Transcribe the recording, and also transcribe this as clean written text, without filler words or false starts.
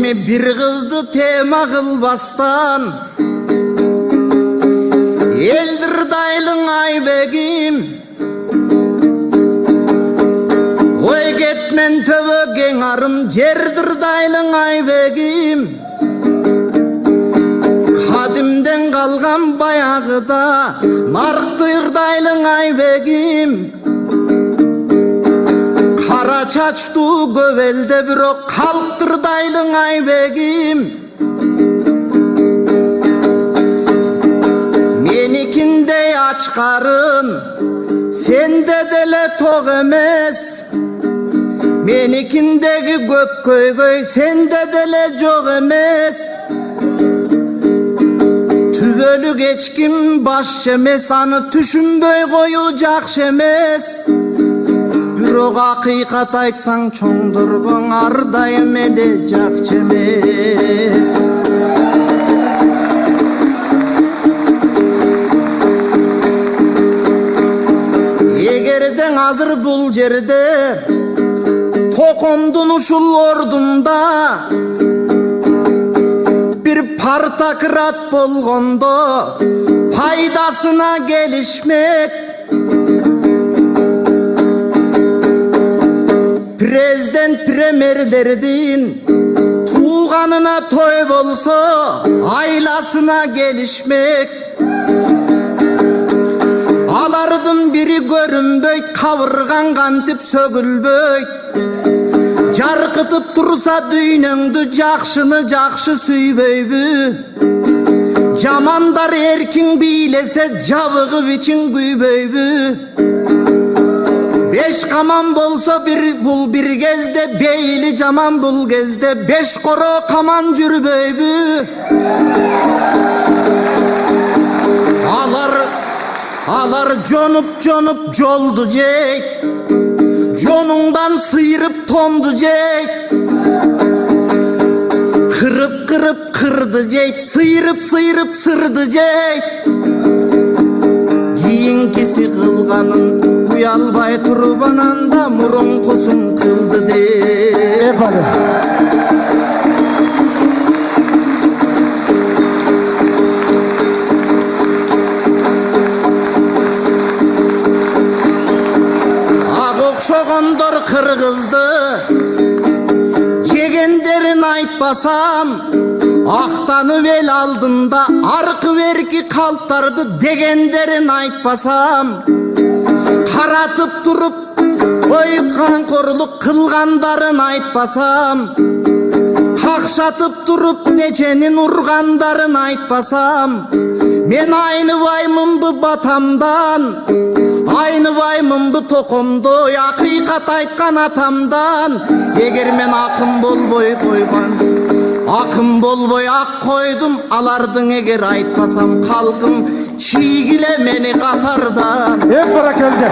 Emi bir kızdı tema kılbastan, eldir daylın aybegim. Oy ketmen töbögen arım, jerdir daylın aybegim. Kadimden kalgan bayağıda, marktır daylın aybegim. Kara çaçtu gövelde bir o kalktır daylın aybegim. Menikinde aç karın, sende dele tok emez. Menikindeki göp köy sende dele çok emez. Tübölü geçkin baş şemes, anı düşünböy koyacak şemes. Bürok hakikat aytsan çoğdurgun ardayım elecek çemez. Egerden hazır bul jerde, tokondun uşul ordunda. Bir partakrat bolgondo, paydasına gelişmek. Prezident premerlerdin tuğanına toy bolsa, aylasına gelişmek. Alardım biri görünböy, kavurgan kantip sögülböy. Jarkıtıp tursa düynöңdü, jakşını jakşı süyböybü. Jamandar erkin biylese, jabıgı biçin güyböybü. Beş kaman bolsa bul bir gezde, beyli caman bul gezde, beş koro kaman jürböybü. Alar jonup joldu jeyt, jonundan sıyırıp tondu jeyt. Kırıp kırdı jeyt, sıyırıp sırdı jeyt. Giyinkisi kılganın, uyalbay turbananda murun kusun kıldı deyip. Şogondor kırgızdı, jegenderin aytpasam. Aktanı el aldında, arkı verki kaltardı degenderin aytpasam. Karatıp durup, oykan koruluk kılgandarın aytpasam. Kakşatıp durup necenin urgandarın aytpasam. Men aynı vaymın bu batamdan, aynı vaymın bu tokomdo, hakikat aytkan atamdan. Eger men akım bolboy koygan, akım bolboy ak koydum, alardın eger aytpasam kalkım çiğgile meni katardan. Hep barakeldi.